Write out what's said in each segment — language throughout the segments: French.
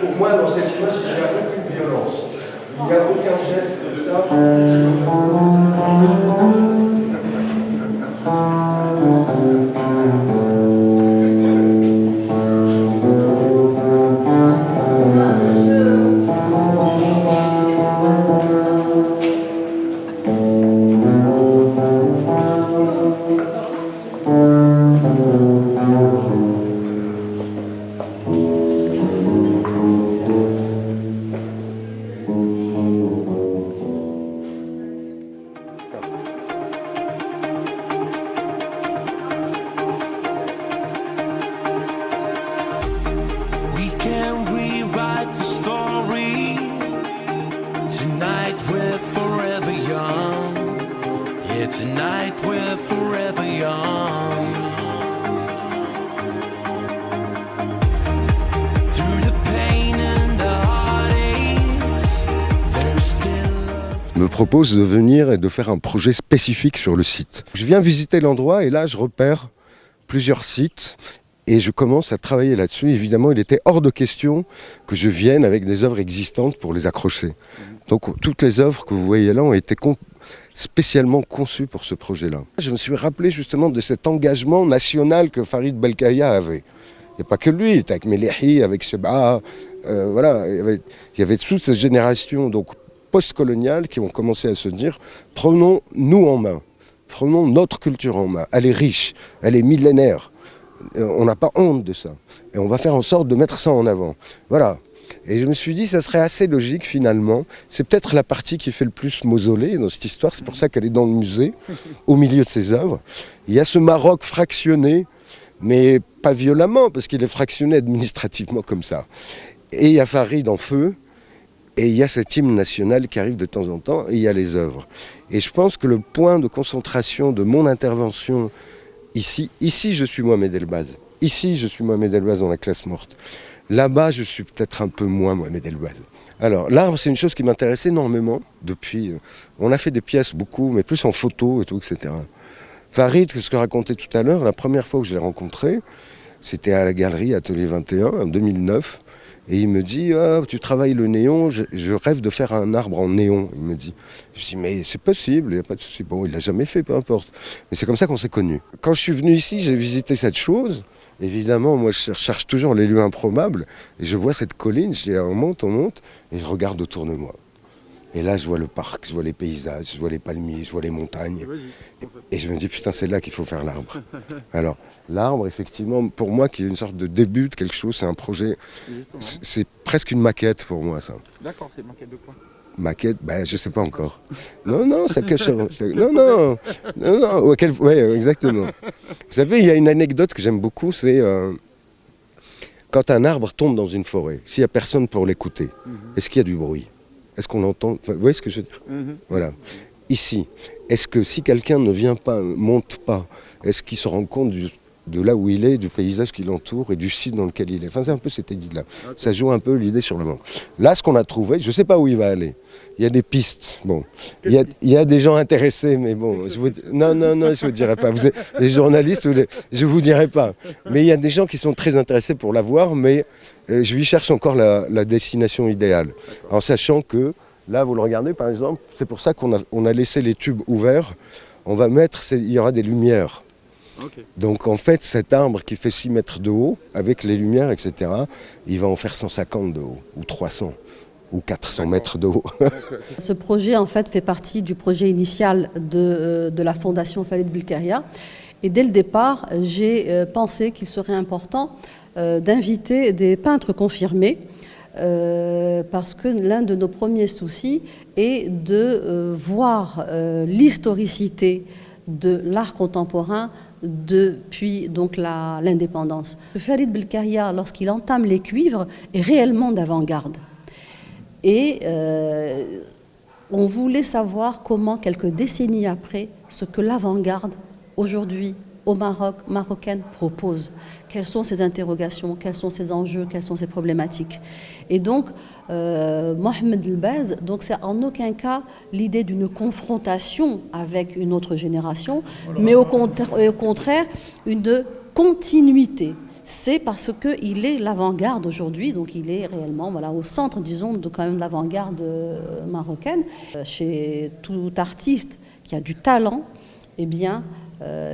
Pour moi, dans cette image, il n'y a aucune violence. Il n'y a aucun geste comme ça. Tonight we're forever young. Through the pain and the heartaches, there's still love. Me propose de venir et de faire un projet spécifique sur le site. Je viens visiter l'endroit et là je repère plusieurs sites et je commence à travailler là-dessus. Évidemment, il était hors de question que je vienne avec des œuvres existantes pour les accrocher. Donc toutes les œuvres que vous voyez là ont été spécialement conçues pour ce projet-là. Je me suis rappelé justement de cet engagement national que Farid Belkaya avait. Il n'y a pas que lui, il était avec Melehi, avec Sheba, voilà, il y avait toute cette génération donc post-coloniale qui ont commencé à se dire « prenons-nous en main, prenons notre culture en main, elle est riche, elle est millénaire, on n'a pas honte de ça, et on va faire en sorte de mettre ça en avant ». Voilà. Et je me suis dit, ça serait assez logique finalement. C'est peut-être la partie qui fait le plus mausolée dans cette histoire. C'est pour ça qu'elle est dans le musée, au milieu de ses œuvres. Il y a ce Maroc fractionné, mais pas violemment, parce qu'il est fractionné administrativement comme ça. Et il y a Farid en feu, et il y a cet hymne national qui arrive de temps en temps, et il y a les œuvres. Et je pense que le point de concentration de mon intervention ici je suis Mohamed Elbaz. Ici, je suis Mohamed Elbaz dans la classe morte. Là-bas, je suis peut-être un peu moins Mohamed Elbaz. Alors, l'arbre, c'est une chose qui m'intéresse énormément depuis... on a fait des pièces beaucoup, mais plus en photo et tout, etc. Farid, ce que je racontais tout à l'heure, la première fois que je l'ai rencontré, c'était à la galerie Atelier 21, en 2009. Et il me dit, ah, tu travailles le néon, je rêve de faire un arbre en néon, il me dit. Je dis, mais c'est possible, il n'y a pas de souci. Bon, il ne l'a jamais fait, peu importe. Mais c'est comme ça qu'on s'est connus. Quand je suis venu ici, j'ai visité cette chose. Évidemment, moi, je cherche toujours les lieux improbables. Et je vois cette colline, je dis, on monte, et je regarde autour de moi. Et là, je vois le parc, je vois les paysages, je vois les palmiers, je vois les montagnes. Et je me dis, putain, c'est là qu'il faut faire l'arbre. Alors, l'arbre, effectivement, pour moi, qui est une sorte de début de quelque chose, c'est un projet, c'est presque une maquette pour moi, ça. D'accord, c'est une maquette de quoi? Maquette, ben, je sais pas encore. Non, ça cache... Non, ouais, exactement. Vous savez, il y a une anecdote que j'aime beaucoup, c'est quand un arbre tombe dans une forêt, s'il n'y a personne pour l'écouter, est-ce qu'il y a du bruit? Est-ce qu'on entend? Enfin, vous voyez ce que je veux dire? Voilà. Ici, est-ce que si quelqu'un ne vient pas, monte pas, est-ce qu'il se rend compte de là où il est, du paysage qui l'entoure et du site dans lequel il est? Enfin, c'est un peu cette idée-là. Okay. Ça joue un peu l'idée sur le monde. Là, ce qu'on a trouvé, je ne sais pas où il va aller. Il y a des pistes. Bon, il y a des gens intéressés, mais bon, non, je ne vous dirai pas. Vous êtes les journalistes, je ne vous dirai pas. Mais il y a des gens qui sont très intéressés pour la voir, mais je lui cherche encore la destination idéale. En sachant que, là, vous le regardez, par exemple, c'est pour ça qu'on a laissé les tubes ouverts. On va mettre, il y aura des lumières. Okay. Donc en fait, cet arbre qui fait 6 mètres de haut, avec les lumières, etc., il va en faire 150 de haut, ou 300, ou 400 mètres de haut. Ce projet, en fait, fait partie du projet initial de la Fondation Farid Belkaya. Et dès le départ, j'ai pensé qu'il serait important d'inviter des peintres confirmés, parce que l'un de nos premiers soucis est de voir l'historicité de l'art contemporain depuis donc l'indépendance. Farid Belkaya, lorsqu'il entame les cuivres, est réellement d'avant-garde. Et on voulait savoir comment, quelques décennies après, ce que l'avant-garde, aujourd'hui, au Maroc, marocaine, propose. Quelles sont ses interrogations, quels sont ses enjeux, quelles sont ses problématiques. Et donc, Mohamed Elbaz, donc c'est en aucun cas l'idée d'une confrontation avec une autre génération, mais au contraire, une continuité. c'est parce qu'il est l'avant-garde aujourd'hui, donc il est réellement au centre, disons, de quand même l'avant-garde marocaine. Chez tout artiste qui a du talent, eh bien,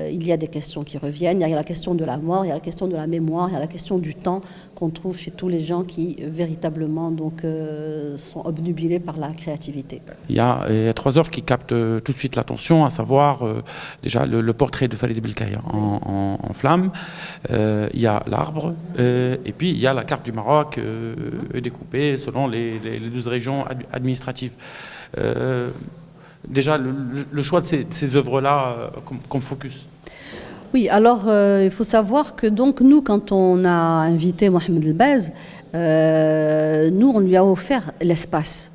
il y a des questions qui reviennent. Il y a la question de la mort, il y a la question de la mémoire, il y a la question du temps qu'on trouve chez tous les gens qui véritablement sont obnubilés par la créativité. Il y a 3 œuvres qui captent tout de suite l'attention, à savoir déjà le portrait de Falid Belkaya en flammes. Il y a l'arbre et puis il y a la carte du Maroc découpée selon les 12 régions administratives. Déjà, le choix de ces œuvres-là comme focus. Oui, alors il faut savoir que donc nous, quand on a invité Mohamed Elbaz, nous on lui a offert l'espace.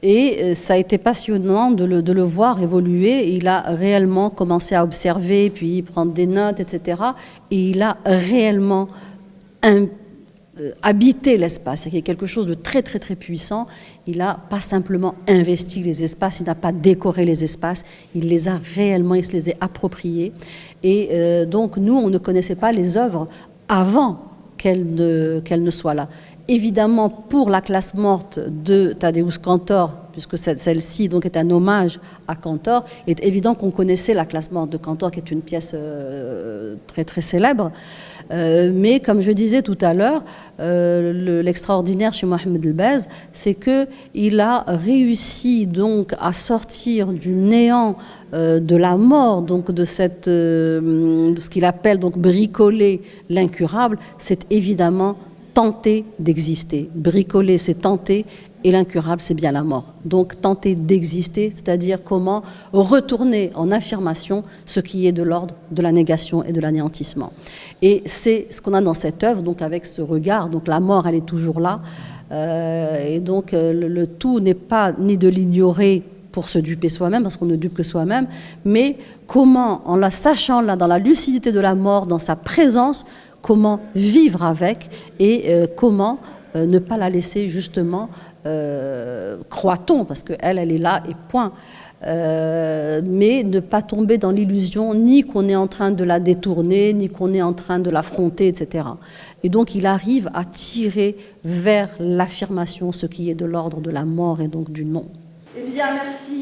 Et ça a été passionnant de le voir évoluer. Il a réellement commencé à observer, puis prendre des notes, etc. Et il a réellement habiter l'espace. Il y a quelque chose de très très très puissant. Il n'a pas simplement investi les espaces, il n'a pas décoré les espaces, il les a réellement, il se les a appropriés. Et donc nous, on ne connaissait pas les œuvres avant qu'elles ne soient là. Évidemment, pour la classe morte de Tadeusz Kantor, puisque celle-ci donc est un hommage à Kantor, il est évident qu'on connaissait la classe morte de Kantor, qui est une pièce très très célèbre. Mais comme je disais tout à l'heure, l'extraordinaire chez Mohamed Elbaz, c'est qu'il a réussi donc à sortir du néant de la mort, donc de ce qu'il appelle donc bricoler l'incurable. C'est évidemment tenter d'exister. Bricoler, c'est tenter, et l'incurable, c'est bien la mort. Donc tenter d'exister, c'est-à-dire comment retourner en affirmation ce qui est de l'ordre de la négation et de l'anéantissement. Et c'est ce qu'on a dans cette œuvre, donc avec ce regard, donc la mort, elle est toujours là, et donc le tout n'est pas ni de l'ignorer pour se duper soi-même, parce qu'on ne dupe que soi-même, mais comment, en la sachant là, dans la lucidité de la mort, dans sa présence, comment vivre avec et comment ne pas la laisser justement, croit-on, parce qu'elle est là et point, mais ne pas tomber dans l'illusion ni qu'on est en train de la détourner, ni qu'on est en train de l'affronter, etc. Et donc il arrive à tirer vers l'affirmation ce qui est de l'ordre de la mort et donc du non. Eh bien, merci.